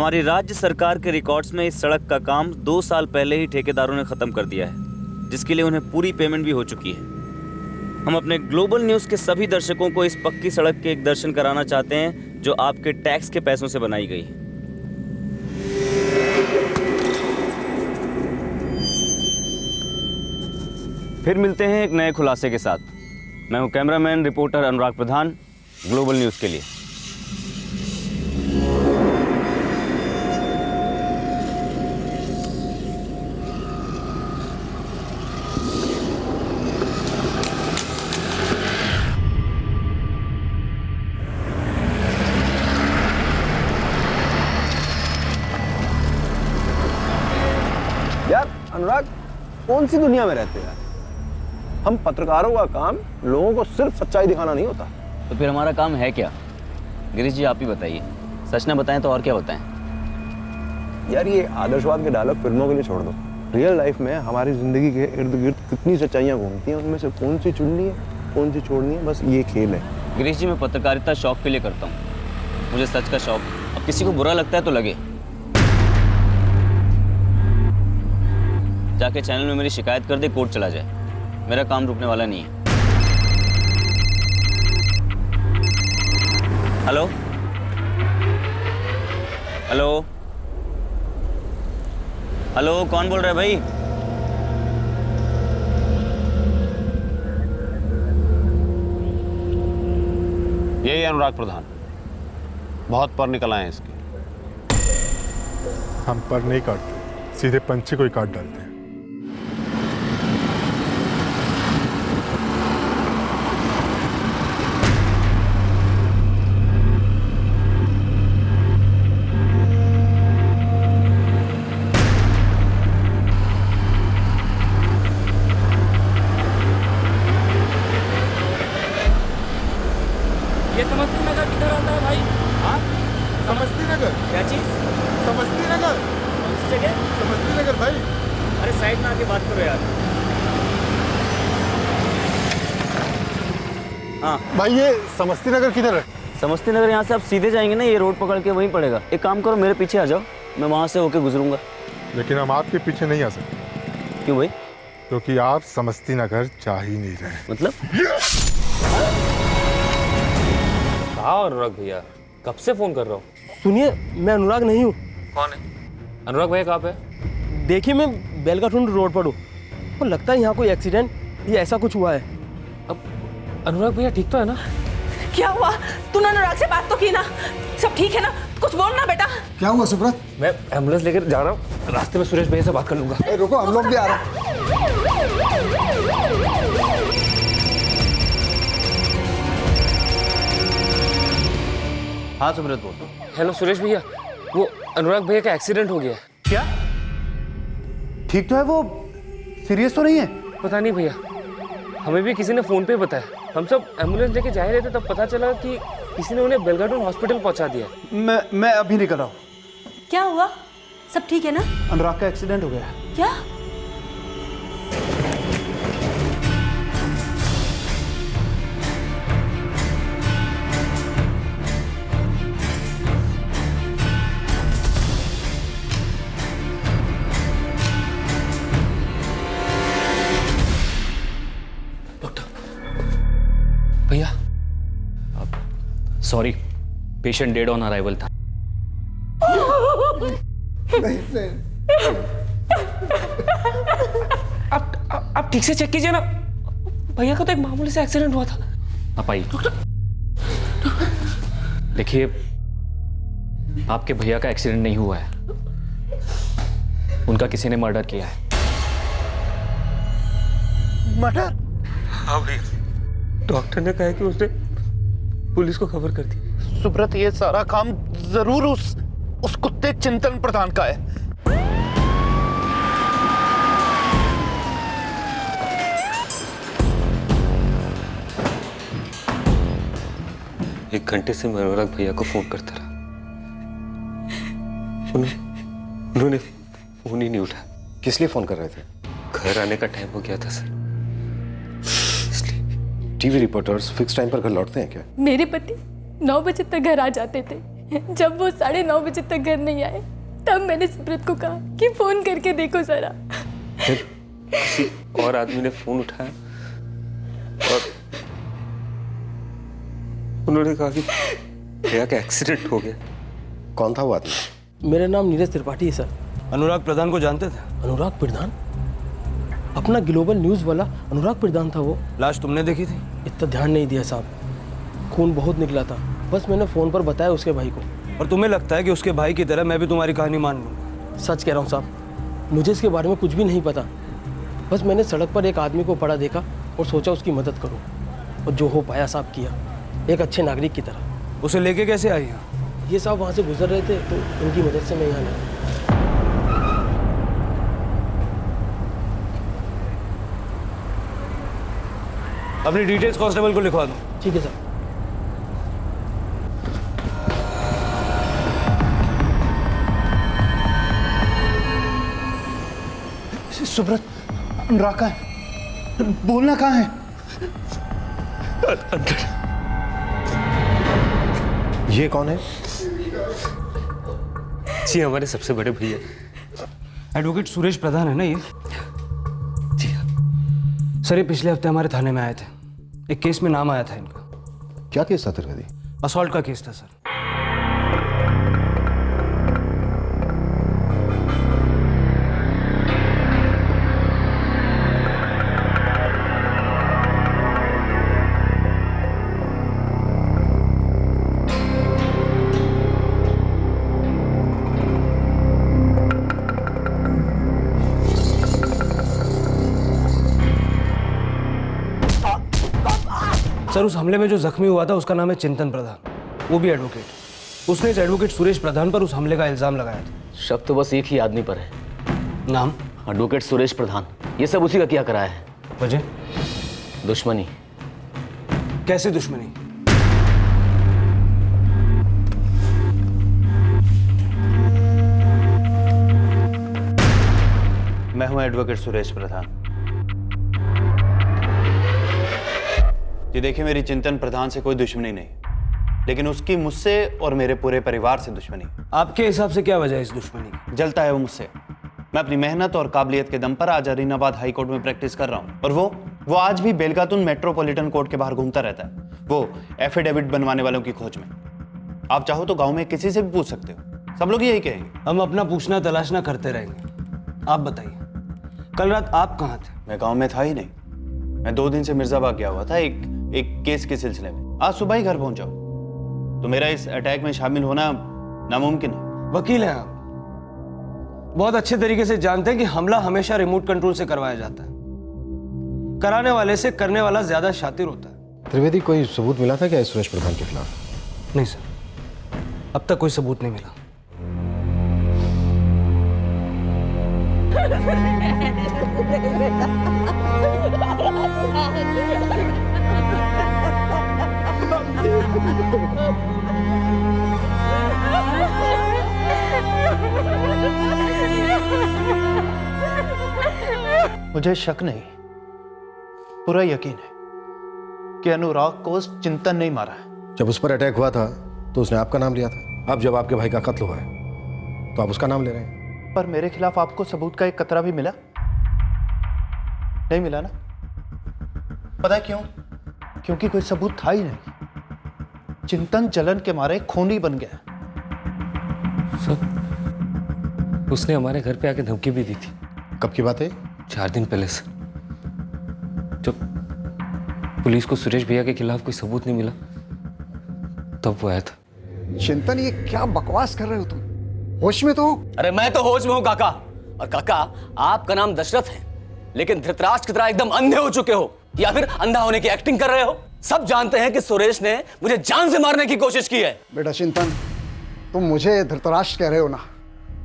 हमारी राज्य सरकार के रिकॉर्ड्स में इस सड़क का काम 2 साल पहले ही ठेकेदारों ने खत्म कर दिया है, जिसके लिए उन्हें पूरी पेमेंट भी हो चुकी है। हम अपने ग्लोबल न्यूज़ के सभी दर्शकों को इस पक्की सड़क के एक दर्शन कराना चाहते हैं जो आपके टैक्स के पैसों से बनाई गई है। फिर मिलते हैं एक नए खुलासे के साथ। मैं हूं कैमरामैन रिपोर्टर अनुराग प्रधान, ग्लोबल न्यूज़ के लिए। यार अनुराग, कौन सी दुनिया में रहते हैं? हम पत्रकारों का काम लोगों को सिर्फ सच्चाई दिखाना नहीं होता। तो फिर हमारा काम है क्या? गिरीश जी आप ही बताइए। सच न बताएं तो और क्या बताएं? यार ये आदर्शवाद के डायलॉग फिल्मों के लिए छोड़ दो। रियल लाइफ में हमारी जिंदगी के इर्द गिर्द कितनी सच्चाइयाँ घूमती हैं, उनमें से कौन सी चुननी है कौन सी छोड़नी है, बस ये खेल है। गिरीश जी मैं पत्रकारिता शौक के लिए करता हूँ, मुझे सच का शौक। अब किसी को बुरा लगता है तो लगे, जाके चैनल में मेरी शिकायत कर दे, कोर्ट चला जाए। मेरा काम रुकने वाला नहीं है। हेलो हेलो हेलो, कौन बोल रहा है भाई? यही अनुराग प्रधान। बहुत पर निकल आए हैं इसके। हम पर नहीं काटते, सीधे पंछी को ही काट डालते हैं। ये समस्ती नगर किधर आता है भाई? हाँ, समस्ती नगर। क्या चीज? समस्ती नगर। कौन सी जगह? समस्ती नगर भाई। अरे साइड में आके बात करो यार। हाँ भाई ये समस्ती नगर किधर है? समस्ती नगर यहाँ से आप सीधे जाएंगे ना, ये रोड पकड़ के वहीं पड़ेगा। एक काम करो, मेरे पीछे आ जाओ, मैं वहाँ से होके गुजरूंगा। लेकिन हम आपके पीछे नहीं आ सकते, क्यों भाई? क्योंकि आप समस्ती नगर जा ही नहीं रहे। मतलब? हाँ अनुराग भैया, कब से फोन कर रहा हूँ? सुनिए, मैं अनुराग नहीं हूँ। कौन है? अनुराग भैया कहाँ पे? देखिए मैं बेलगाटुंड रोड पर हूँ और लगता है यहाँ कोई एक्सीडेंट या ऐसा कुछ हुआ है। अब अनुराग भैया ठीक तो है ना? क्या हुआ? तूने अनुराग से बात तो की ना? सब ठीक है ना? कुछ बोल ना बेटा। क्या हुआ सुब्रत? मैं एम्बुलेंस लेकर जा रहा हूँ, रास्ते में सुरेश भैया से बात कर लूंगा। रुको, हम लोग भी आ रहे हैं। हाँ सुब्रत बोल। हेलो सुरेश भैया, वो अनुराग भैया का एक्सीडेंट हो गया है। क्या? ठीक तो है वो? सीरियस तो नहीं है? पता नहीं भैया, हमें भी किसी ने फोन पे बताया। हम सब एम्बुलेंस लेके जा रहे थे, तब पता चला कि किसी ने उन्हें बेलगाटुंड हॉस्पिटल पहुंचा दिया। मैं अभी निकल रहा हूँ। क्या हुआ? सब ठीक है ना? अनुराग का एक्सीडेंट हो गया। क्या? भैया sorry, patient dead on arrival था। आप ठीक से चेक कीजिए ना, भैया का तो एक मामूली से एक्सीडेंट हुआ था। आप आइए। देखिए, आपके भैया का एक्सीडेंट नहीं हुआ है, उनका किसी ने मर्डर किया है। मर्डर? हाँ भैया, डॉक्टर ने कहा कि उसने पुलिस को खबर कर दी। सुब्रत, ये सारा काम जरूर उस कुत्ते चिंतन प्रधान का है। 1 घंटे से मैं अनुराग भैया को फोन करता रहा, उन्होंने फोन ही नहीं उठाया। किस लिए फोन कर रहे थे? घर आने का टाइम हो गया था सर, इसलिए। टीवी रिपोर्टर्स फिक्स टाइम पर घर लौटते हैं क्या? मेरे पति 9 बजे तक घर आ जाते थे, जब वो 9:30 बजे तक घर नहीं आए तब मैंने सिमरत को कहा कि फोन करके देखो जरा। फिर किसी और आदमी ने फोन उठाया और उन्होंने कहा कि भैया का एक्सीडेंट हो गया। कौन था वो आदमी? मेरा नाम नीरज त्रिपाठी है सर। अनुराग प्रधान को जानते थे? अनुराग प्रधान? अपना ग्लोबल न्यूज़ वाला अनुराग प्रधान था वो। लाश तुमने देखी थी? इतना ध्यान नहीं दिया साहब, खून बहुत निकला था, बस मैंने फ़ोन पर बताया उसके भाई को। और तुम्हें लगता है कि उसके भाई की तरह मैं भी तुम्हारी कहानी मान लूँ? सच कह रहा हूँ साहब, मुझे इसके बारे में कुछ भी नहीं पता। बस मैंने सड़क पर एक आदमी को पड़ा देखा और सोचा उसकी मदद करूँ, और जो हो पाया साहब किया, एक अच्छे नागरिक की तरह। उसे लेके कैसे आई हैं? ये साहब वहाँ से गुजर रहे थे तो इनकी मदद से मैं यहाँ आया। अपनी डिटेल्स कांस्टेबल को लिखवा दो। ठीक है सर। सुब्रत, अनुराग कहाँ है? बोलना कहाँ है? ये कौन है? जी हमारे सबसे बड़े भैया। एडवोकेट सुरेश प्रधान है ना ये? जी हाँ। सर ये पिछले हफ्ते हमारे थाने में आए थे, एक केस में नाम आया था इनका। क्या केस था तेरे? असॉल्ट का केस था सर। सर उस हमले में जो जख्मी हुआ था उसका नाम है चिंतन प्रधान, वो भी एडवोकेट। उसने इस एडवोकेट सुरेश प्रधान पर उस हमले का इल्जाम लगाया था। शक तो बस एक ही आदमी पर है। नाम? एडवोकेट सुरेश प्रधान। ये सब उसी का किया कराया है। वजह? दुश्मनी। कैसे दुश्मनी? मैं हूं एडवोकेट सुरेश प्रधान। जी देखिए, मेरी चिंतन प्रधान से कोई दुश्मनी नहीं, लेकिन उसकी मुझसे और मेरे पूरे परिवार से दुश्मनी। आपके हिसाब से क्या वजह है इस दुश्मनी की? जलता है वो मुझसे। मैं अपनी मेहनत और काबिलियत के दम पर आज अरीनाबाद हाई कोर्ट में प्रैक्टिस कर रहा हूँ, और वो आज भी बेलगातुन मेट्रोपॉलिटन कोर्ट के बाहर घूमता रहता है, वो एफिडेविट बनवाने वालों की खोज में। आप चाहो तो गाँव में किसी से भी पूछ सकते हो, सब लोग यही कहेंगे। हम अपना पूछना तलाशना करते रहेंगे। आप बताइए, कल रात आप कहाँ थे? मैं गाँव में था ही नहीं। मैं 2 दिन से मिर्जाबाग गया हुआ था एक केस के सिलसिले में। आज सुबह ही घर पहुंचा, तो मेरा इस अटैक में शामिल होना नामुमकिन है। वकील हैं आप, बहुत अच्छे तरीके से जानते हैं कि हमला हमेशा रिमोट कंट्रोल से करवाया जाता है। कराने वाले से करने वाला ज्यादा शातिर होता है। त्रिवेदी, कोई सबूत मिला था क्या इस सुरेश प्रधान के खिलाफ? नहीं सर, अब तक कोई सबूत नहीं मिला। मुझे शक नहीं, पूरा यकीन है कि अनुराग को उस चिंतन नहीं मारा है। जब उस पर अटैक हुआ था तो उसने आपका नाम लिया था। अब जब आपके भाई का कत्ल हुआ है तो आप उसका नाम ले रहे हैं। पर मेरे खिलाफ आपको सबूत का एक कतरा भी मिला? नहीं मिला ना? पता है क्यों? क्योंकि कोई सबूत था ही नहीं। चिंतन जलन के मारे खूनी बन गया। सर उसने हमारे घर पे आके धमकी भी दी थी। कब की बात है? 4 दिन पहले सर, जब पुलिस को सुरेश भैया के खिलाफ कोई सबूत नहीं मिला तब वो आया था। चिंतन, ये क्या बकवास कर रहे हो तुम? होश में तो? अरे मैं तो होश में हूँ काका। और काका, आपका नाम दशरथ है, लेकिन धृतराष्ट्र की तरह एकदम अंधे हो चुके हो, या फिर अंधा होने की एक्टिंग कर रहे हो। सब जानते हैं कि सुरेश ने मुझे जान से मारने की कोशिश की है। बेटा चिंतन, तुम मुझे धृतराष्ट्र कह रहे हो ना,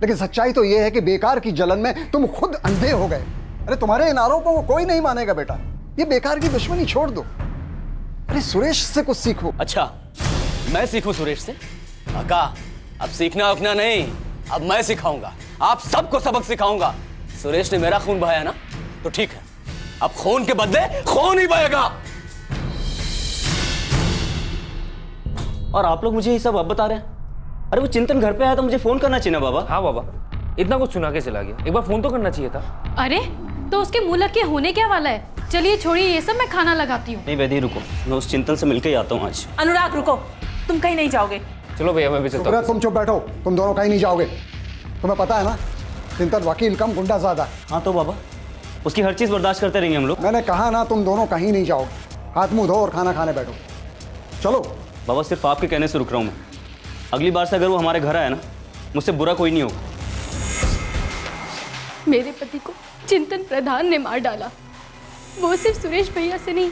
लेकिन सच्चाई तो यह है कि बेकार की जलन में तुम खुद अंधे हो गए। अरे तुम्हारे इन आरोपों को कोई नहीं मानेगा बेटा। ये बेकार की दुश्मनी छोड़ दो। अरे सुरेश से कुछ सीखो। अच्छा, मैं सीखूं सुरेश से? काका, अब सीखना उखना नहीं, अब मैं सिखाऊंगा। आप सबको सबक सिखाऊंगा। सुरेश ने मेरा खून बहाया ना, तो ठीक है, अब खून के बदले खून ही बहेगा। और आप लोग मुझे ये सब अब बता रहे हैं? अरे वो चिंतन घर पे आया तो मुझे फोन करना चाहिए ना बाबा। हाँ बाबा, इतना कुछ सुना के चला गया, एक बार फोन तो करना चाहिए था। अरे तो उसके मुंह लग के होने क्या वाला है? चलिए छोड़िए ये सब, मैं खाना लगाती हूँ। नहीं वैदी रुको, मैं उस चिंतन से मिलके ही आता हूँ आज। अनुराग रुको, तुम कहीं नहीं जाओगे। चलो भैया मैं भी चलता हूँ। तुम चुप बैठो, तुम दोनों कहीं नहीं जाओगे। तुम्हें पता है ना, चिंतन वकील कम गुंडा ज्यादा है। हाँ तो बाबा, उसकी हर चीज़ बर्दाश्त करते रहेंगे हम लोग। मैंने कहा ना, तुम दोनों कहीं नहीं जाओगे। हाथ मुंह धो और खाना खाने बैठो। चलो। बाबा सिर्फ आपके कहने से रुक रहा हूँ मैं। अगली बार से अगर वो हमारे घर आया ना, मुझसे बुरा कोई नहीं होगा। मेरे पति को चिंतन प्रधान ने मार डाला। वो सिर्फ सुरेश भैया से नहीं,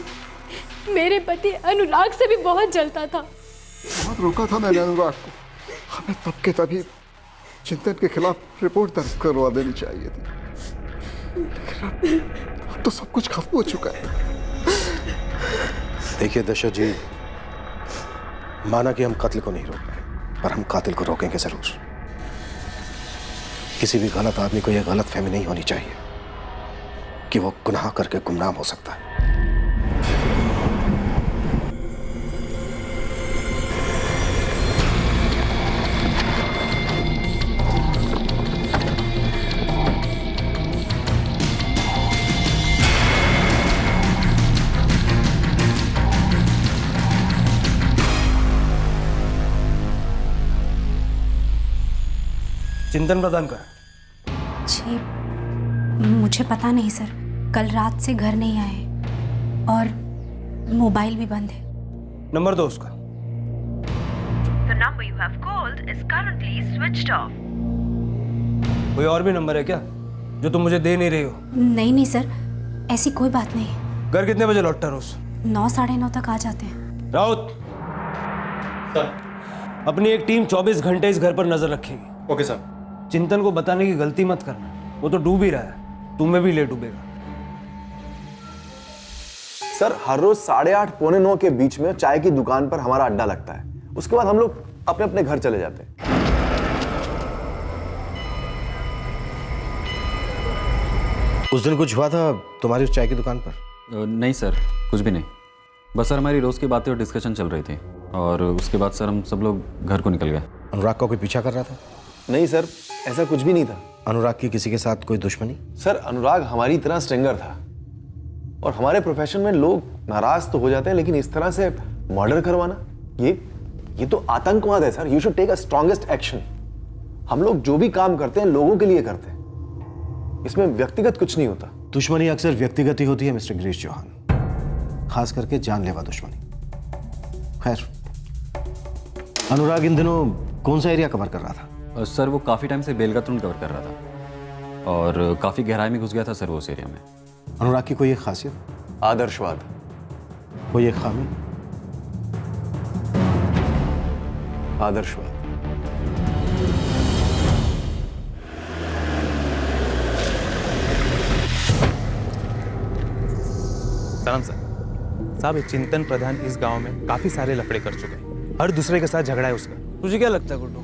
मेरे पति अनुराग से भी बहुत जलता था। बहुत रोका था मैंने अनुराग को। हमें तब के तभी चिंतन के खिलाफ रिपोर्ट दर्ज करवा देनी चाहिए थी, लेकिन अब तो सब कुछ खत्म हो चुका है। देखिए दशरथ जी, माना कि हम कत्ल को नहीं रोक पाए, पर हम कातिल को रोकेंगे जरूर। किसी भी गलत आदमी को यह गलत फहमी नहीं होनी चाहिए कि वो गुनाह करके गुमनाम हो सकता है। चिंतन प्रधान का जी मुझे पता नहीं सर, कल रात से घर नहीं आए और मोबाइल भी बंद है। नंबर दो उसका। The number you have called is currently switched off. कोई और भी नंबर है क्या जो तुम मुझे दे नहीं रही हो? नहीं नहीं सर, ऐसी कोई बात नहीं। घर कितने बजे लौटता रोज? 9 साढ़े 9 तक आ जाते हैं। राउत सर, अपनी एक टीम 24 घंटे इस घर पर नजर रखेगी। Okay sir. चिंतन को बताने की गलती मत करना, वो तो डूब ही रहा है, तुम्हें भी ले डूबेगा। सर हर रोज 8:30 पौने 9 के बीच में चाय की दुकान पर हमारा अड्डा लगता है। उसके बाद हम लोग अपने अपने घर चले जाते हैं। उस दिन कुछ हुआ था तुम्हारी उस चाय की दुकान पर? नहीं सर, कुछ भी नहीं। बस सर हमारी रोज की बातें और डिस्कशन चल रही थी और उसके बाद सर हम सब लोग घर को निकल गए। अनुराग का कोई पीछा कर रहा था? नहीं सर, ऐसा कुछ भी नहीं था। अनुराग की किसी के साथ कोई दुश्मनी? सर अनुराग हमारी तरह स्ट्रिंगर था और हमारे प्रोफेशन में लोग नाराज तो हो जाते हैं, लेकिन इस तरह से मर्डर करवाना, ये तो आतंकवाद है sir. You should take a strongest action. हम लोग जो भी काम करते हैं लोगों के लिए करते हैं, इसमें व्यक्तिगत कुछ नहीं होता। दुश्मनी अक्सर व्यक्तिगत ही होती है मिस्टर गिरीश चौहान, खास करके जानलेवा दुश्मनी। खैर, अनुराग इन दिनों कौन सा एरिया कवर कर रहा था? सर वो काफ़ी टाइम से बेलगातुन कवर कर रहा था और काफ़ी गहराई में घुस गया था सर वो उस एरिया में। अनुराग की कोई एक खासियत? आदर्शवाद। कोई एक खामी? आदर्शवाद। सलाम सर। साहब चिंतन प्रधान इस गांव में काफी सारे लफड़े कर चुके हैं, हर दूसरे के साथ झगड़ा है उसका। तुझे क्या लगता है गुड्डू,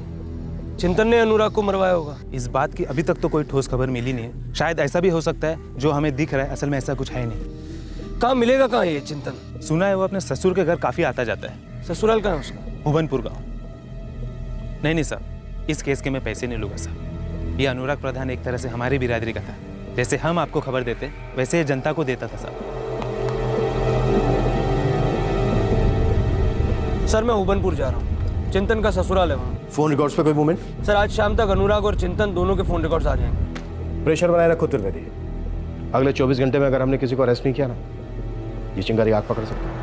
चिंतन ने अनुराग को मरवाया होगा? इस बात की अभी तक तो कोई ठोस खबर मिली नहीं है। शायद ऐसा भी हो सकता है जो हमें दिख रहा है, असल में ऐसा कुछ है नहीं। कहाँ मिलेगा, कहाँ ये चिंतन? सुना है वो अपने ससुर के घर काफी आता जाता है। ससुराल कहाँ है उसका? भुवनपुर गाँव। नहीं सर, इस केस के मैं पैसे नहीं लूंगा सर। ये अनुराग प्रधान एक तरह से हमारी बिरादरी का था। जैसे हम आपको खबर देते वैसे ये जनता को देता था सर। सर मैं भुवनपुर जा रहा हूँ, चिंतन का ससुराल है वहाँ। फोन रिकॉर्ड्स पे कोई मूवमेंट? सर आज शाम तक अनुराग और चिंतन दोनों के फोन रिकॉर्ड्स आ जाएंगे। प्रेशर बनाए रखो त्रिवेदी। अगले 24 घंटे में अगर हमने किसी को अरेस्ट नहीं किया ना, ये चिंगारी आग पकड़ सकता है।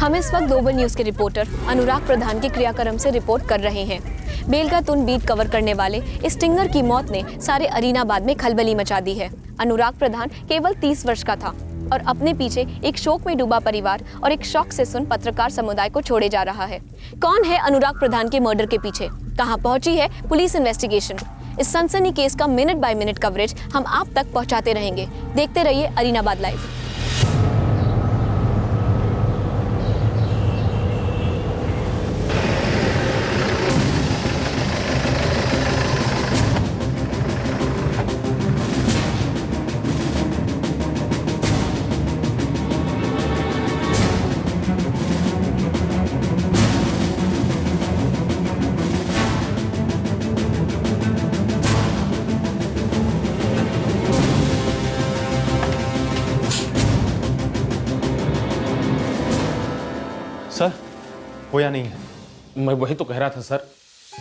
हम इस वक्त ग्लोबल न्यूज के रिपोर्टर अनुराग प्रधान के क्रियाक्रम से रिपोर्ट कर रहे हैं। बेलगातुन बीट कवर करने वाले इस स्टिंगर की मौत ने सारे अरीनाबाद में खलबली मचा दी है। अनुराग प्रधान केवल 30 वर्ष का था और अपने पीछे एक शोक में डूबा परिवार और एक शौक से सुन पत्रकार समुदाय को छोड़े जा रहा है। कौन है अनुराग प्रधान के मर्डर के पीछे? कहां पहुंची है पुलिस इन्वेस्टिगेशन? इस सनसनी केस का मिनट बाय मिनट कवरेज हम आप तक पहुंचाते रहेंगे। देखते रहिए अरीनाबाद लाइव। वो या नहीं है? मैं वही तो कह रहा था सर,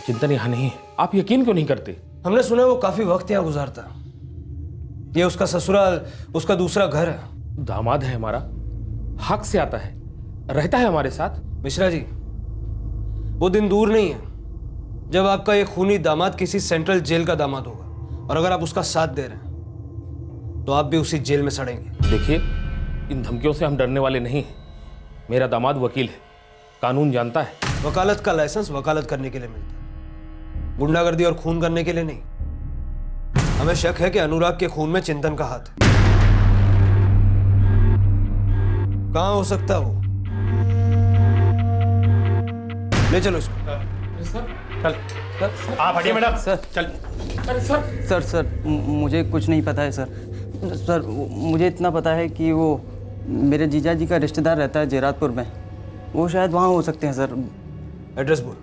चिंतन यहाँ नहीं है। आप यकीन क्यों नहीं करते? हमने सुना वो काफी वक्त यहाँ गुजारता। ये उसका ससुराल, उसका दूसरा घर है। दामाद है हमारा, हक से आता है, रहता है हमारे साथ। मिश्रा जी, वो दिन दूर नहीं है जब आपका ये खूनी दामाद किसी सेंट्रल जेल का दामाद होगा, और अगर आप उसका साथ दे रहे हैं तो आप भी उसी जेल में सड़ेंगे। देखिए, इन धमकियों से हम डरने वाले नहीं हैं। मेरा दामाद वकील है, कानून जानता है। वकालत का लाइसेंस वकालत करने के लिए मिलता है, गुंडागर्दी और खून करने के लिए नहीं। हमें शक है कि अनुराग के खून में चिंतन का हाथ है। कहां हो सकता है वो? ले चलो इसको। चल आप हटिए मैडम। सर चल। सर मुझे कुछ नहीं पता है सर। मुझे इतना पता है कि वो मेरे जीजा जी का रिश्तेदार रहता है जेरातपुर में, वो शायद वहाँ हो सकते हैं सर। एड्रेस बोल।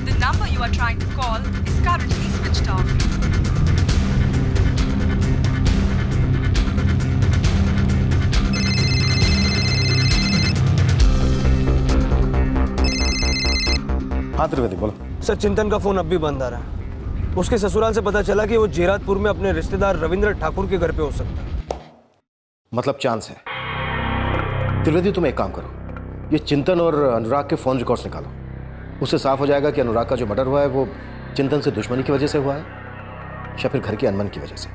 The number you are trying to call is currently switched off. हाँ त्रिवेदी बोलो। सर, चिंतन का फोन अब भी बंद आ रहा है। उसके ससुराल से पता चला कि वो जेरातपुर में अपने रिश्तेदार रविंद्र ठाकुर के घर पे हो सकता है। मतलब चांस है। त्रिवेदी तुम एक काम करो, ये चिंतन और अनुराग के फोन रिकॉर्ड्स निकालो। उससे साफ हो जाएगा कि अनुराग का जो मर्डर हुआ है वो चिंतन से दुश्मनी की वजह से हुआ है या फिर घर की अनबन की वजह से।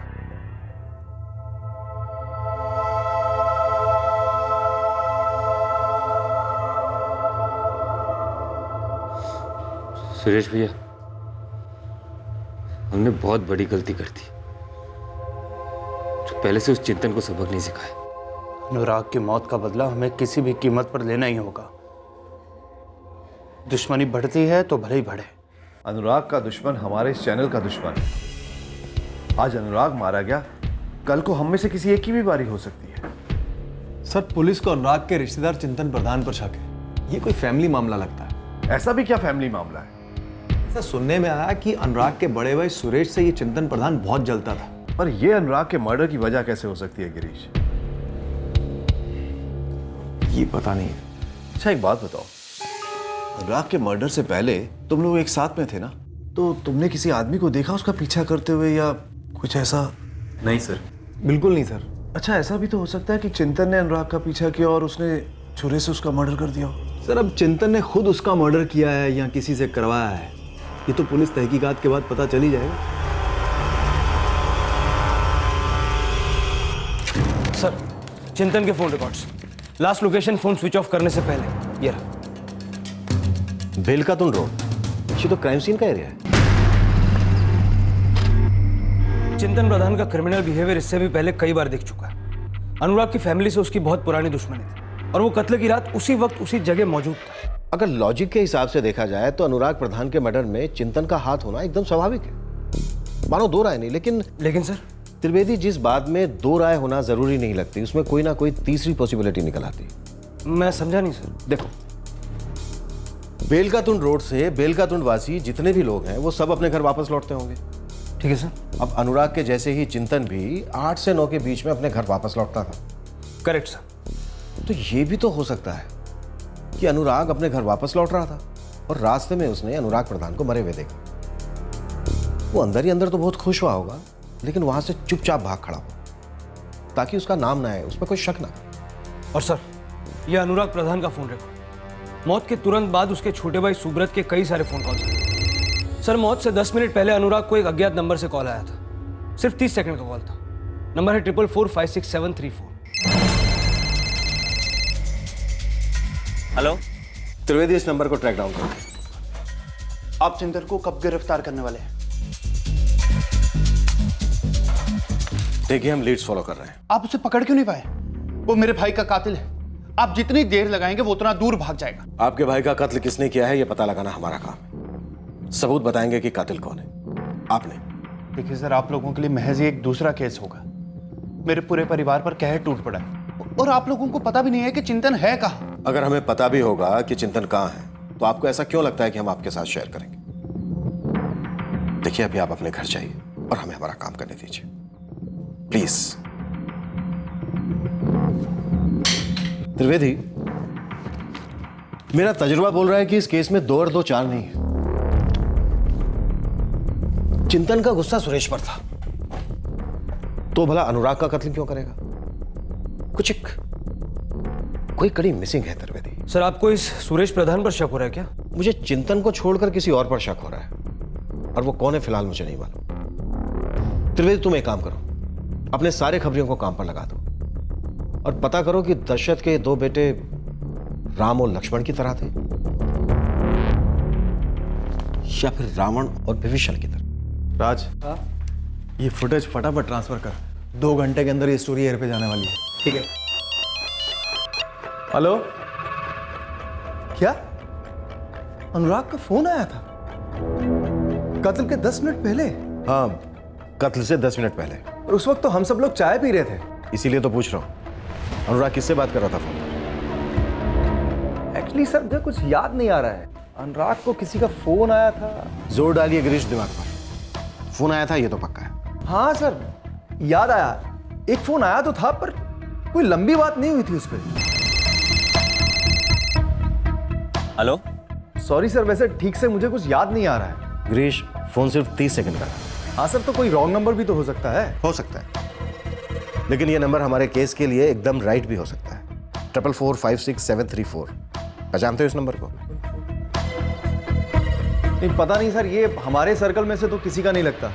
सुरेश भैया, हमने बहुत बड़ी गलती कर दी जो पहले से उस चिंतन को सबक नहीं सिखाया। अनुराग की मौत का बदला हमें किसी भी कीमत पर लेना ही होगा। दुश्मनी बढ़ती है तो भले ही बढ़े। अनुराग का दुश्मन हमारे इस चैनल का दुश्मन है। आज अनुराग मारा गया, कल को हम में से किसी एक की भी बारी हो सकती है। सर, पुलिस को अनुराग के रिश्तेदार चिंतन प्रधान पर शक है। ये कोई फैमिली मामला लगता है। ऐसा भी क्या फैमिली मामला है? ऐसा सुनने में आया कि अनुराग के बड़े भाई सुरेश से ये चिंतन प्रधान बहुत जलता था। पर ये अनुराग के मर्डर की वजह कैसे हो सकती है गिरीश? ये पता नहीं। अच्छा एक बात बताओ, अनुराग के मर्डर से पहले तुम लोग एक साथ में थे ना, तो तुमने किसी आदमी को देखा उसका पीछा करते हुए या कुछ ऐसा? नहीं सर, बिल्कुल नहीं सर। अच्छा ऐसा भी तो हो सकता है कि चिंतन ने अनुराग का पीछा किया और उसने छुरे से उसका मर्डर कर दिया। सर, अब चिंतन ने खुद उसका मर्डर किया है या किसी से करवाया है, ये तो पुलिस तहकीकात के बाद पता चल ही जाएगा। सर, चिंतन के phone records, last location phone switch off करने से पहले। ये रहा। बेलकातुन रोड, ये तो क्राइम सीन का एरिया है। चिंतन प्रधान का क्रिमिनल बिहेवियर इससे भी पहले कई बार दिख चुका है। अनुराग की फैमिली से उसकी बहुत पुरानी दुश्मनी थी और वो कत्ल की रात उसी वक्त उसी जगह मौजूद था। अगर लॉजिक के हिसाब से देखा जाए तो अनुराग प्रधान के मर्डर में चिंतन का हाथ होना एकदम स्वाभाविक है, मानो दो राय नहीं। लेकिन सर त्रिवेदी, जिस बात में दो राय होना जरूरी नहीं लगती, उसमें कोई ना कोई तीसरी पॉसिबिलिटी निकल आती। मैं समझा नहीं सर। देखो, बेलकातुंड रोड से बेलकातुंड वासी जितने भी लोग हैं वो सब अपने घर वापस लौटते होंगे। ठीक है सर। अब अनुराग के जैसे ही चिंतन भी 8 से 9 के बीच में अपने घर वापस लौटता था। Correct sir. तो ये भी तो हो सकता है कि अनुराग अपने घर वापस लौट रहा था और रास्ते में उसने अनुराग प्रधान को मरे हुए देखा। वो अंदर ही अंदर तो बहुत खुश हुआ होगा, लेकिन वहां से चुपचाप भाग खड़ा हो ताकि उसका नाम ना आए, उसमें कोई शक ना। और सर, ये अनुराग प्रधान का फोन रिकॉर्ड, मौत के तुरंत बाद उसके छोटे भाई सुब्रत के कई सारे फोन कॉल्स आए। सर, मौत से 10 मिनट पहले अनुराग को एक अज्ञात नंबर से कॉल आया था। सिर्फ 30 सेकंड का कॉल था। नंबर है 444566734। हेलो त्रिवेदी, इस नंबर को ट्रैक डाउन करो। आप चिंतन को कब गिरफ्तार करने वाले हैं? देखिए, हम लीड्स फॉलो कर रहे हैं। आप उसे पकड़ क्यों नहीं पाए? वो मेरे भाई का कातिल है। आप जितनी देर लगाएंगे वो उतना दूर भाग जाएगा। आपके भाई का कत्ल किसने किया है ये पता लगाना हमारा काम है। सबूत बताएंगे कि कातिल कौन है, आपने। देखिए सर, आप लोगों के लिए महज एक दूसरा केस होगा। मेरे पूरे परिवार पर कहर टूट पड़ा है और आप लोगों को पता भी नहीं है कि चिंतन है कहाँ। अगर हमें पता भी होगा कि चिंतन कहाँ है तो आपको ऐसा क्यों लगता है कि हम आपके साथ शेयर करेंगे? देखिए, अभी आप अपने घर जाइए और हमें हमारा काम करने दीजिए, प्लीज। त्रिवेदी, मेरा तजुर्बा बोल रहा है कि इस केस में 2 और 2 4 नहीं है। चिंतन का गुस्सा सुरेश पर था, तो भला अनुराग का कत्ल क्यों करेगा? कोई कड़ी मिसिंग है त्रिवेदी। सर, आपको इस सुरेश प्रधान पर शक हो रहा है क्या? मुझे चिंतन को छोड़कर किसी और पर शक हो रहा है, और वो कौन है फिलहाल मुझे नहीं मालूम। त्रिवेदी, तुम एक काम करो, अपने सारे खबरियों को काम पर लगा दो और पता करो कि दशरथ के 2 बेटे राम और लक्ष्मण की तरह थे या फिर रावण और विभीषण की तरह। राज, ये फुटेज फटाफट ट्रांसफर कर। 2 घंटे के अंदर ये स्टोरी एयर पे जाने वाली है। ठीक है। हेलो, क्या अनुराग का फोन आया था कत्ल के 10 मिनट पहले? हाँ, कत्ल से 10 मिनट पहले। और उस वक्त तो हम सब लोग चाय पी रहे थे। इसीलिए तो पूछ रहा हूं, अनुराग किससे बात कर रहा था फोन? एक्चुअली सर, मुझे कुछ याद नहीं आ रहा है। अनुराग को किसी का फोन आया था। जोर डालिए गिरीश दिमाग पर, फोन आया था ये तो पक्का है। हाँ सर, याद आया, एक फोन आया तो था, पर कोई लंबी बात नहीं हुई थी उस पर। हेलो, सॉरी सर, वैसे ठीक से मुझे कुछ याद नहीं आ रहा है। गिरीश, फोन सिर्फ 30 सेकंड का था। हाँ सर, तो कोई रॉन्ग नंबर भी तो हो सकता है। हो सकता है, लेकिन ये नंबर हमारे केस के लिए एकदम राइट भी हो सकता है। 44456734। पहचानते हो इस नंबर को? नहीं, पता नहीं सर, ये हमारे सर्कल में से तो किसी का नहीं लगता।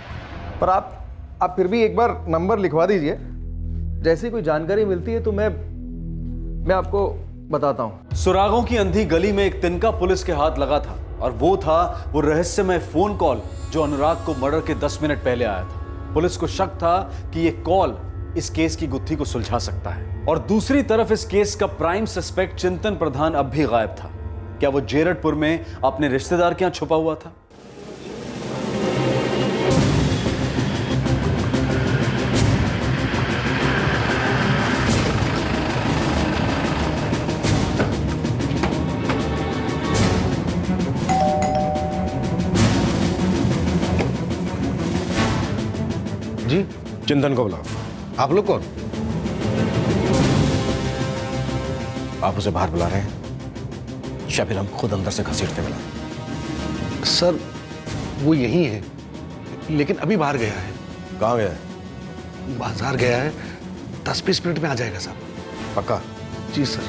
पर आप फिर भी एक बार नंबर लिखवा दीजिए। जैसी कोई जानकारी मिलती है तो मैं आपको बताता हूँ। सुरागों की अंधी गली में एक तिनका पुलिस के हाथ लगा था, और वो था वो रहस्यमय फोन कॉल जो अनुराग को मर्डर के 10 मिनट पहले आया था। पुलिस को शक था कि ये कॉल इस केस की गुत्थी को सुलझा सकता है। और दूसरी तरफ इस केस का प्राइम सस्पेक्ट चिंतन प्रधान अब भी गायब था। क्या वो जेरटपुर में अपने रिश्तेदार के यहां छुपा हुआ था? जी, चिंतन को बुलाओ। आप लोग कौन? आप उसे बाहर बुला रहे हैं या फिर हम खुद अंदर से घसीटते बुलाएं? सर, वो यही है, लेकिन अभी बाहर गया है। कहाँ गया है? बाजार गया है। 10-20 मिनट में आ जाएगा साहब। पक्का? जी सर।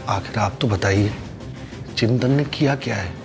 आखिर आप तो बताइए, चिंतन ने किया क्या है?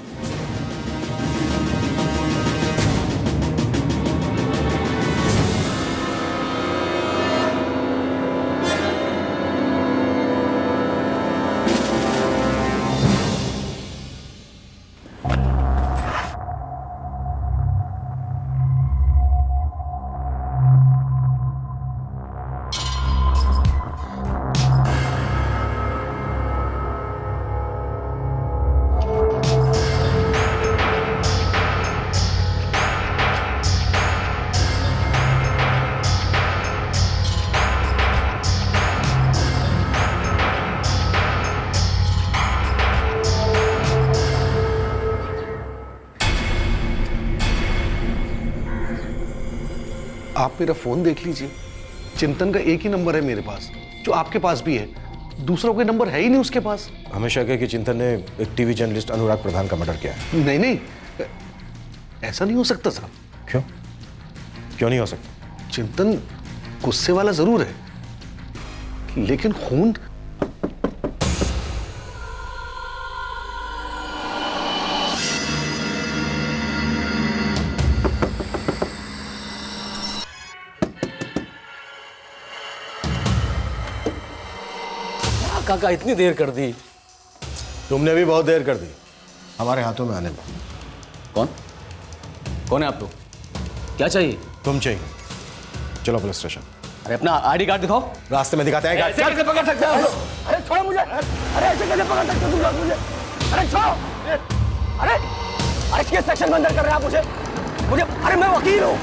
आप मेरा फोन देख लीजिए। चिंतन का एक ही नंबर है मेरे पास, जो आपके पास भी है। दूसरा कोई नंबर है ही नहीं उसके पास। हमेशा कहे कि चिंतन ने एक टीवी जर्नलिस्ट अनुराग प्रधान का मर्डर किया है। नहीं नहीं, ऐसा नहीं हो सकता साहब। क्यों? क्यों नहीं हो सकता? चिंतन गुस्से वाला जरूर है, लेकिन खून काका इतनी देर कर दी। तुमने भी बहुत देर कर दी हमारे हाथों में आने में। कौन कौन है आप लोग? क्या चाहिए? तुम चाहिए। चलो पुलिस स्टेशन। अरे अपना आईडी कार्ड दिखाओ। रास्ते में दिखाते हैं। ऐसे कैसे पकड़ सकते हो? अरे छोड़ो मुझे। अरे ऐसे कैसे पकड़ सकते हो तुम लोग मुझे? अरे छोड़ो। अरे किस सेक्शन में अंदर कर रहे हैं आप मुझे? अरे मैं वकील हूँ।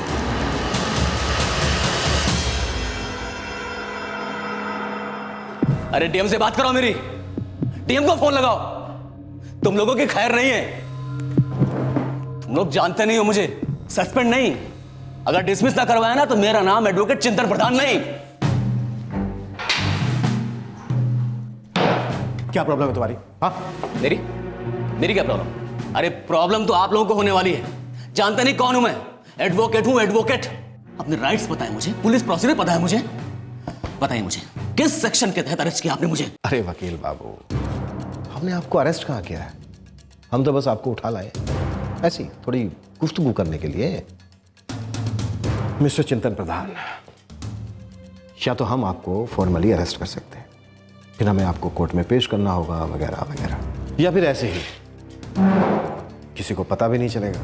अरे डीएम से बात करो मेरी, डीएम को फोन लगाओ। तुम लोगों की खैर नहीं है, तुम लोग जानते नहीं हो मुझे। सस्पेंड नहीं, अगर डिसमिस ना करवाया ना तो मेरा नाम एडवोकेट चिंतन प्रधान नहीं। क्या प्रॉब्लम है तुम्हारी? हाँ, मेरी क्या प्रॉब्लम? अरे प्रॉब्लम तो आप लोगों को होने वाली है। जानते नहीं कौन हूं मैं? एडवोकेट हूं, एडवोकेट। अपने राइट्स पता है मुझे, पुलिस प्रोसीजर पता है मुझे। बताइए मुझे, किस सेक्शन के तहत अरेस्ट किया आपने मुझे? अरे वकील बाबू, हमने आपको अरेस्ट कहाँ किया है? हम तो बस आपको उठा लाए ऐसी थोड़ी गुफ्तगू करने के लिए। मिस्टर चिंतन प्रधान, या तो हम आपको फॉर्मली अरेस्ट कर सकते हैं, फिर हमें आपको कोर्ट में पेश करना होगा वगैरह वगैरह, या फिर ऐसे ही किसी को पता भी नहीं चलेगा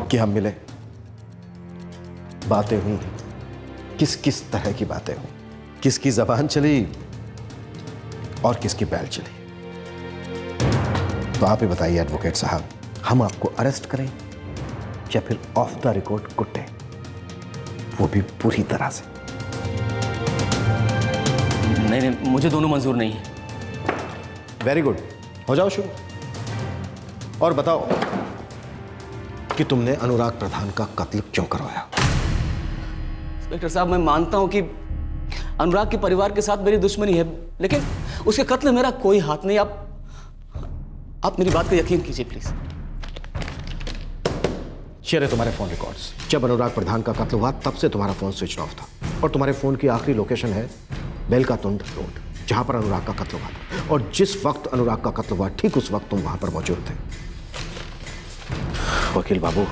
कि हम मिले। बातें हुई, किस किस तरह की बातें हुई, किसकी जबान चली और किसकी बैल चली। तो आप ही बताइए एडवोकेट साहब, हम आपको अरेस्ट करें या फिर ऑफ द रिकॉर्ड कुट्टे, वो भी पूरी तरह से? नहीं, मुझे दोनों मंजूर नहीं है। वेरी गुड, हो जाओ शुरू। और बताओ कि तुमने अनुराग प्रधान का कत्ल क्यों करवाया? इंस्पेक्टर साहब, मैं मानता हूं कि अनुराग के परिवार के साथ मेरी दुश्मनी है, लेकिन उसके कत्ल में मेरा कोई हाथ नहीं। आप मेरी बात का यकीन कीजिए प्लीज। शेयर तुम्हारे फोन रिकॉर्ड्स। जब अनुराग प्रधान का कत्ल हुआ तब से तुम्हारा फोन स्विच ऑफ था, और तुम्हारे फोन की आखिरी लोकेशन है बेलकातुंड रोड, जहां पर अनुराग का कत्ल हुआ। और जिस वक्त अनुराग का कत्ल हुआ ठीक उस वक्त तुम वहां पर मौजूद थे। वकील बाबू,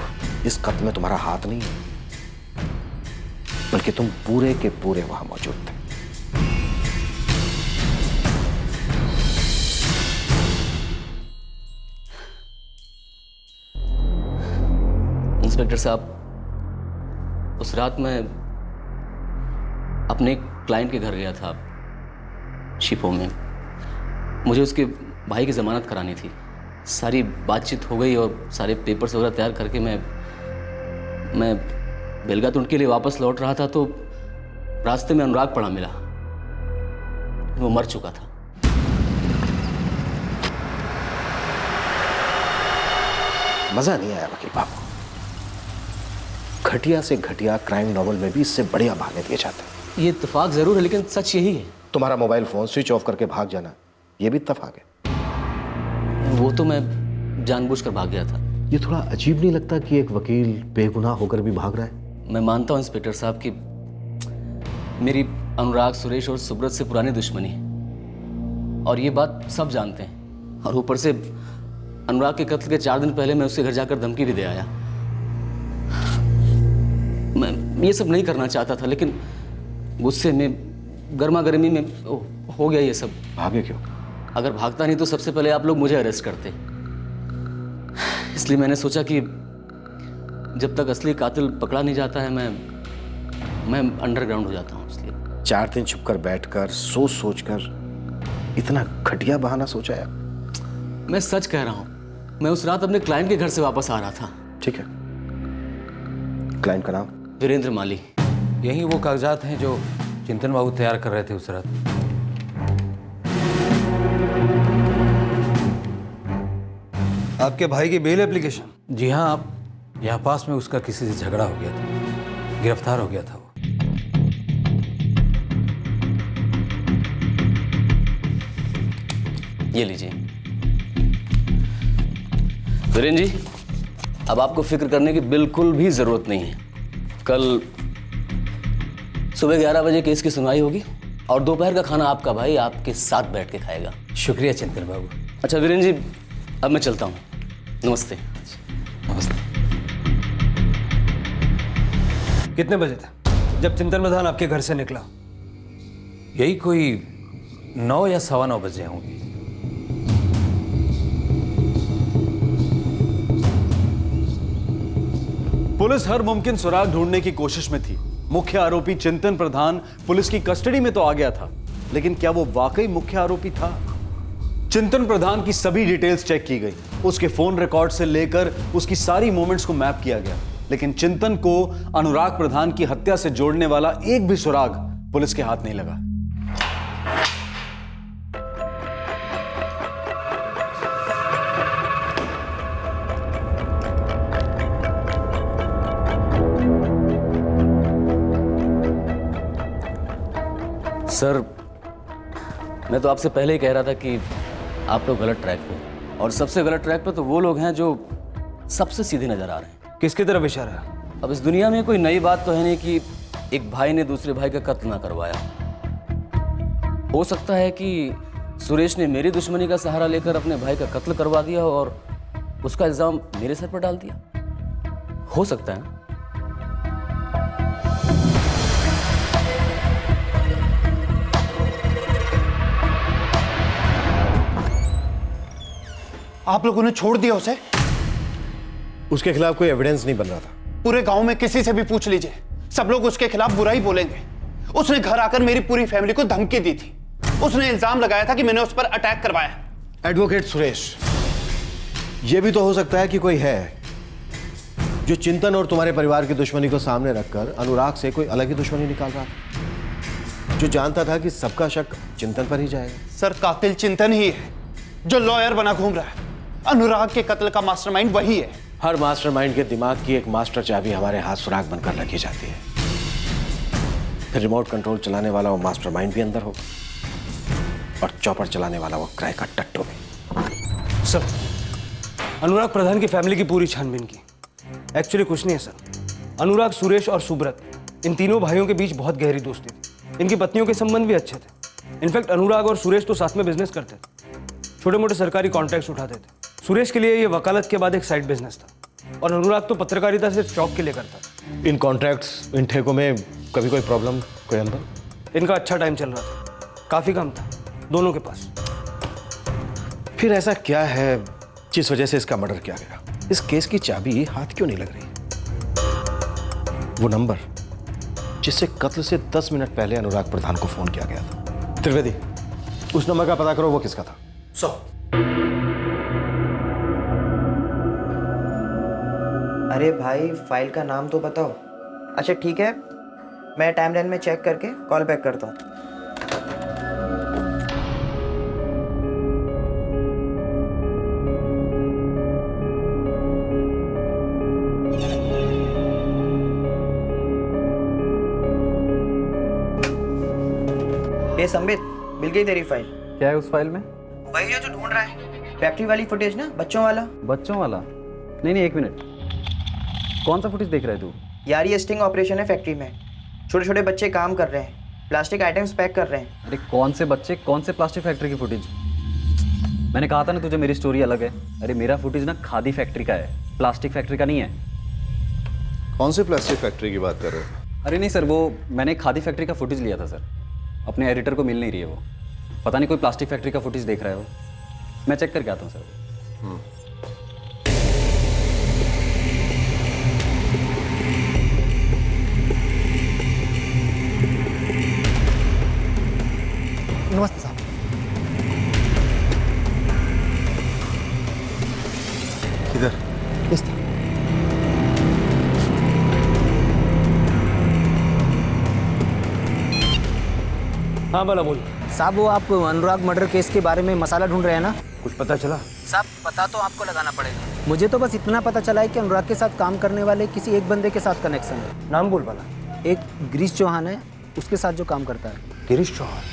इस कत्ल में तुम्हारा हाथ नहीं है, बल्कि तुम पूरे के पूरे वहां मौजूद थे। इंस्पेक्टर साहब, उस रात मैं अपने क्लाइंट के घर गया था शिपो में। मुझे उसके भाई की जमानत करानी थी। सारी बातचीत हो गई और सारे पेपर्स वगैरह तैयार करके मैं बेलगातुंड के लिए वापस लौट रहा था तो रास्ते में अनुराग पड़ा मिला। वो मर चुका था। मजा नहीं आया वकील बाबू। घटिया से घटिया क्राइम नॉवल में भी इससे बढ़िया बहाने दिए जाते हैं। ये इत्तेफाक जरूर है, लेकिन सच यही है। तुम्हारा मोबाइल फोन स्विच ऑफ करके भाग जाना, ये भी इत्तेफाक है। वो तो मैं जानबूझकर भाग गया था। ये थोड़ा अजीब नहीं लगता कि एक वकील बेगुनाह होकर भी भाग रहा है? मैं मानता हूं इंस्पेक्टर साहब कि मेरी अनुराग, सुरेश और सुब्रत से पुरानी दुश्मनी है, और ये बात सब जानते हैं। और ऊपर से अनुराग के कत्ल के 4 दिन पहले मैं उसके घर जाकर धमकी भी दे आया। मैं ये सब नहीं करना चाहता था, लेकिन गुस्से में, गर्मा गर्मी में हो गया ये सब। भागे क्यों? अगर भागता नहीं तो सबसे पहले आप लोग मुझे अरेस्ट करते। इसलिए मैंने सोचा कि जब तक असली कातिल पकड़ा नहीं जाता है मैं अंडरग्राउंड हो जाता हूँ। इसलिए 4 दिन छुपकर बैठकर सोच कर इतना घटिया बहाना सोचा है? मैं सच कह रहा हूँ। मैं उस रात अपने क्लाइंट के घर से वापस आ रहा था। ठीक है, क्लाइंट का नाम? वीरेंद्र माली। यही वो कागजात हैं जो चिंतन बाबू तैयार कर रहे थे उस रात। आपके भाई की बेल एप्लीकेशन? जी हाँ, आप यहाँ पास में उसका किसी से झगड़ा हो गया था, गिरफ्तार हो गया था वो। ये लीजिए। वीरेंद्र जी, अब आपको फिक्र करने की बिल्कुल भी जरूरत नहीं है। कल सुबह 11 बजे केस की सुनवाई होगी और दोपहर का खाना आपका भाई आपके साथ बैठ के खाएगा। शुक्रिया चिंतन बाबू। अच्छा वीरेंद्र जी, अब मैं चलता हूँ। नमस्ते। नमस्ते। कितने बजे था जब चिंतन प्रधान आपके घर से निकला? यही कोई 9 या 9:15 बजे होंगे। पुलिस हर मुमकिन सुराग ढूंढने की कोशिश में थी। मुख्य आरोपी चिंतन प्रधान पुलिस की कस्टडी में तो आ गया था, लेकिन क्या वो वाकई मुख्य आरोपी था? चिंतन प्रधान की सभी डिटेल्स चेक की गई। उसके फोन रिकॉर्ड से लेकर उसकी सारी मूवमेंट्स को मैप किया गया, लेकिन चिंतन को अनुराग प्रधान की हत्या से जोड़ने वाला एक भी सुराग पुलिस के हाथ नहीं लगा। सर, मैं तो आपसे पहले ही कह रहा था कि आप लोग गलत ट्रैक पे, और सबसे गलत ट्रैक पे तो वो लोग हैं जो सबसे सीधे नजर आ रहे हैं। किसकी तरफ इशारा है? अब इस दुनिया में कोई नई बात तो है नहीं कि एक भाई ने दूसरे भाई का कत्ल ना करवाया। हो सकता है कि सुरेश ने मेरी दुश्मनी का सहारा लेकर अपने भाई का कत्ल करवा दिया और उसका इल्जाम मेरे सर पर डाल दिया। हो सकता है। आप लोगों ने छोड़ दिया उसे? उसके खिलाफ कोई एविडेंस नहीं बन रहा था। पूरे गांव में किसी से भी पूछ लीजिए, सब लोग उसके खिलाफ बुरा ही बोलेंगे। उसने घर आकर मेरी पूरी फैमिली को धमकी दी थी। उसने इल्जाम लगाया था कि मैंने उस पर अटैक करवाया। एडवोकेट सुरेश, यह भी तो हो सकता है कि कोई है जो चिंतन और तुम्हारे परिवार की दुश्मनी को सामने रखकर अनुराग से कोई अलग ही दुश्मनी निकाल रहा था, जो जानता था कि सबका शक चिंतन पर ही जाएगा। सर, कातिल चिंतन ही है जो लॉयर बना घूम रहा है। अनुराग के कत्ल का मास्टरमाइंड वही है। हर मास्टरमाइंड के दिमाग की एक मास्टर चाबी हमारे हाथ सुराग बनकर रखी जाती है। फिर रिमोट कंट्रोल चलाने वाला वो मास्टरमाइंड भी अंदर होगा और चॉपर चलाने वाला वो किराए का टट्टू भी। सर, अनुराग प्रधान की फैमिली की पूरी छानबीन की। एक्चुअली कुछ नहीं है सर। अनुराग, सुरेश और सुब्रत, इन तीनों भाइयों के बीच बहुत गहरी दोस्ती थी। इनकी पत्नियों के संबंध भी अच्छे थे। इनफैक्ट अनुराग और सुरेश तो साथ में बिजनेस करते थे, छोटे मोटे सरकारी कॉन्ट्रैक्ट्स उठाते थे। सुरेश के लिए ये वकालत के बाद एक साइड बिजनेस था और अनुराग तो पत्रकारिता सिर्फ शौक के लिए करता था। इन कॉन्ट्रैक्ट्स, इन ठेकों में कभी कोई प्रॉब्लम, कोई अनुभव? इनका अच्छा टाइम चल रहा था, काफी काम था दोनों के पास। फिर ऐसा क्या है जिस वजह से इसका मर्डर किया गया? इस केस की चाबी हाथ क्यों नहीं लग रही? वो नंबर जिससे कत्ल से 10 मिनट पहले अनुराग प्रधान को फोन किया गया था। त्रिवेदी, उस नंबर का पता करो वो किसका था। अरे भाई, फाइल का नाम तो बताओ। अच्छा ठीक है, मैं टाइमलाइन में चेक करके कॉल बैक करता हूँ। ये संबित, मिल गई तेरी फाइल। क्या है उस फाइल में? वही जो ढूंढ रहा है, फैक्ट्री वाली फुटेज ना, बच्चों वाला। बच्चों वाला? नहीं, एक मिनट, कौन सा फुटेज देख रहा है तू? यार ये स्टिंग ऑपरेशन है फैक्ट्री में। छोटे छोटे बच्चे काम कर रहे हैं, प्लास्टिक आइटम्स पैक कर रहे हैं। अरे कौन से बच्चे, कौन से प्लास्टिक फैक्ट्री की फुटेज? मैंने कहा था ना तुझे मेरी स्टोरी अलग है। अरे मेरा फुटेज ना खादी फैक्ट्री का है, प्लास्टिक फैक्ट्री का नहीं है। कौन से प्लास्टिक फैक्ट्री की बात कर रहे हो? अरे नहीं सर, वो मैंने खादी फैक्ट्री का फुटेज लिया था सर। अपने एडिटर को मिल नहीं रही है वो, पता नहीं कोई प्लास्टिक फैक्ट्री का फुटेज देख रहा है वो। मैं चेक करके आता हूँ सर। नमस्ते साहब। किधर? इस तरह। हाँ बोला, बोल। साहब, वो आप अनुराग मर्डर केस के बारे में मसाला ढूंढ रहे हैं ना? कुछ पता चला? साहब, पता तो आपको लगाना पड़ेगा। मुझे तो बस इतना पता चला है कि अनुराग के साथ काम करने वाले किसी एक बंदे के साथ कनेक्शन है। नाम बोल वाला। एक गिरीश चौहान है, उसके साथ जो काम करता है। गिरीश चौहान?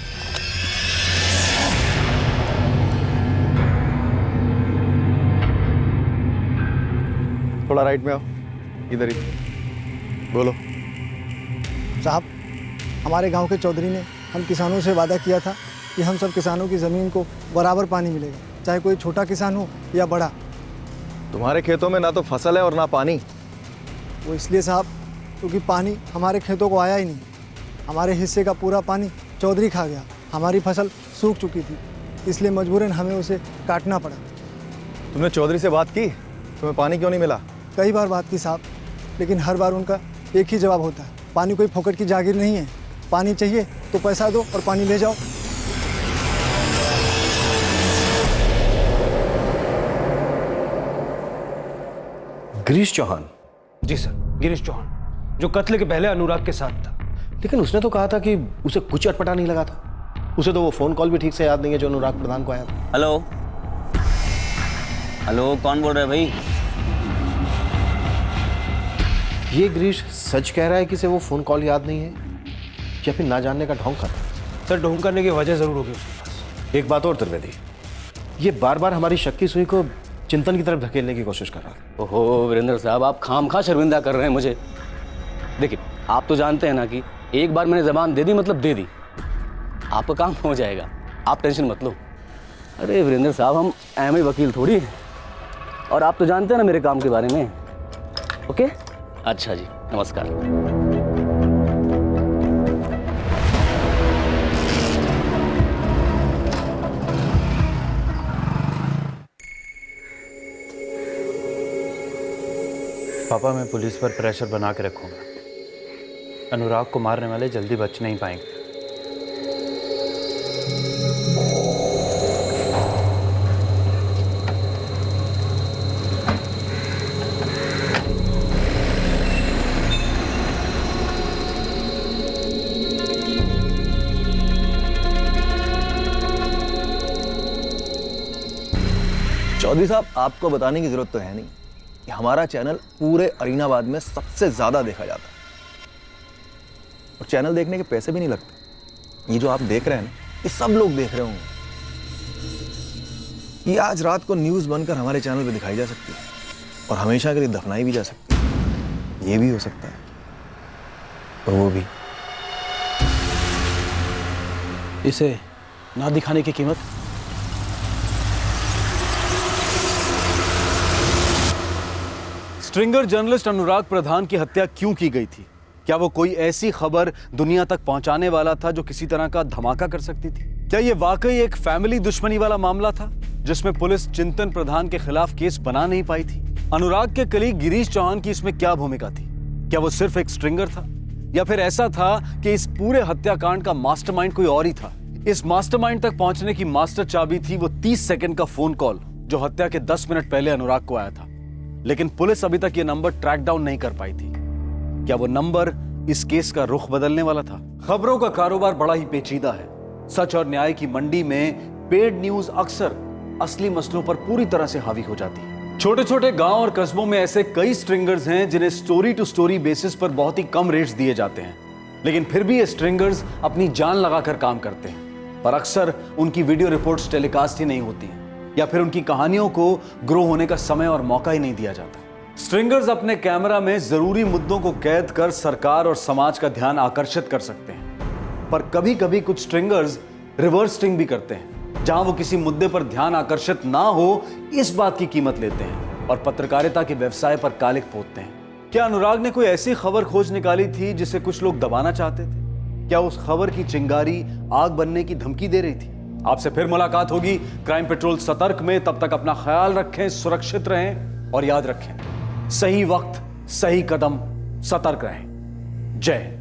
थोड़ा राइट में आओ, इधर ही बोलो। साहब, हमारे गांव के चौधरी ने हम किसानों से वादा किया था कि हम सब किसानों की ज़मीन को बराबर पानी मिलेगा, चाहे कोई छोटा किसान हो या बड़ा। तुम्हारे खेतों में ना तो फसल है और ना पानी। वो इसलिए साहब क्योंकि पानी हमारे खेतों को आया ही नहीं। हमारे हिस्से का पूरा पानी चौधरी खा गया। हमारी फसल सूख चुकी थी, इसलिए मजबूरन हमें उसे काटना पड़ा। तुमने चौधरी से बात की? तुम्हें पानी क्यों नहीं मिला? कई बार बात की साहब, लेकिन हर बार उनका एक ही जवाब होता है, पानी कोई फोकट की जागीर नहीं है। पानी चाहिए तो पैसा दो और पानी ले जाओ। गिरीश चौहान? जी सर, गिरीश चौहान, जो कत्ल के पहले अनुराग के साथ था। लेकिन उसने तो कहा था कि उसे कुछ अटपटा नहीं लगा था। उसे तो वो फोन कॉल भी ठीक से याद नहीं है जो अनुराग प्रधान को आया था। हेलो हेलो, कौन बोल रहा है भाई? ये गिरीश सच कह रहा है कि इसे वो फोन कॉल याद नहीं है या फिर ना जानने का ढोंग कर रहा है? सर ढोंग करने की वजह जरूर होगी उसके पास। एक बात और त्रिवेदी, ये बार बार हमारी शक की सुई को चिंतन की तरफ धकेलने की कोशिश कर रहा है। ओहो वीरेंद्र साहब, आप खामखा शर्मिंदा कर रहे हैं मुझे। देखिए, आप तो जानते हैं ना कि एक बार मैंने जबान दे दी मतलब दे दी, आपका काम हो जाएगा, आप टेंशन मत लो। अरे वीरेंद्र साहब, हम एमआई वकील थोड़ी हैं, और आप तो जानते हैं ना मेरे काम के बारे में। ओके, अच्छा जी, नमस्कार। पापा, मैं पुलिस पर प्रेशर बना के रखूंगा। अनुराग को मारने वाले जल्दी बच नहीं पाएंगे। चौधरी साहब, आपको बताने की जरूरत तो है नहीं कि हमारा चैनल पूरे अरीनाबाद में सबसे ज्यादा देखा जाता है, और चैनल देखने के पैसे भी नहीं लगते। ये जो आप देख रहे हैं ना, ये सब लोग देख रहे होंगे। ये आज रात को न्यूज बनकर हमारे चैनल पे दिखाई जा सकती है, और हमेशा के लिए दफनाई भी जा सकती है। ये भी हो सकता है, और वो भी। इसे ना दिखाने की कीमत? स्ट्रिंगर जर्नलिस्ट अनुराग प्रधान की हत्या क्यों की गई थी? क्या वो कोई ऐसी खबर दुनिया तक पहुंचाने वाला था जो किसी तरह का धमाका कर सकती थी? क्या ये वाकई एक फैमिली दुश्मनी वाला मामला था जिसमें पुलिस चिंतन प्रधान के खिलाफ केस बना नहीं पाई थी? अनुराग के कलीग गिरीश चौहान की इसमें क्या भूमिका थी? क्या वो सिर्फ एक स्ट्रिंगर था, या फिर ऐसा था कि इस पूरे हत्याकांड का मास्टरमाइंड कोई और ही था? इस मास्टरमाइंड तक पहुंचने की मास्टर चाबी थी वो 30 सेकंड का फोन कॉल जो हत्या के 10 मिनट पहले अनुराग को आया था, लेकिन पुलिस अभी तक ये नंबर ट्रैक डाउन नहीं कर पाई थी। क्या वो नंबर इस केस का रुख बदलने वाला था? खबरों का कारोबार बड़ा ही पेचीदा है। सच और न्याय की मंडी में पेड न्यूज अक्सर असली मसलों पर पूरी तरह से हावी हो जाती है। छोटे छोटे गांव और कस्बों में ऐसे कई स्ट्रिंगर्स हैं जिन्हें स्टोरी टू स्टोरी बेसिस पर बहुत ही कम रेट्स दिए जाते हैं, लेकिन फिर भी ये स्ट्रिंगर्स अपनी जान लगाकर काम करते हैं, पर अक्सर उनकी वीडियो रिपोर्ट्स टेलीकास्ट ही नहीं होती हैं, या फिर उनकी कहानियों को ग्रो होने का समय और मौका ही नहीं दिया जाता। स्ट्रिंगर्स अपने कैमरा में जरूरी मुद्दों को कैद कर सरकार और समाज का ध्यान आकर्षित कर सकते हैं, पर कभी कभी कुछ स्ट्रिंगर्स रिवर्स स्ट्रिंग भी करते हैं, जहां वो किसी मुद्दे पर ध्यान आकर्षित ना हो इस बात की कीमत लेते हैं और पत्रकारिता के व्यवसाय पर कालिक पोतते हैं। क्या अनुराग ने कोई ऐसी खबर खोज निकाली थी जिसे कुछ लोग दबाना चाहते थे? क्या उस खबर की चिंगारी आग बनने की धमकी दे रही थी? आपसे फिर मुलाकात होगी क्राइम पेट्रोल सतर्क में। तब तक अपना ख्याल रखें, सुरक्षित रहें और याद रखें, सही वक्त सही कदम, सतर्क रहें। जय हिंद।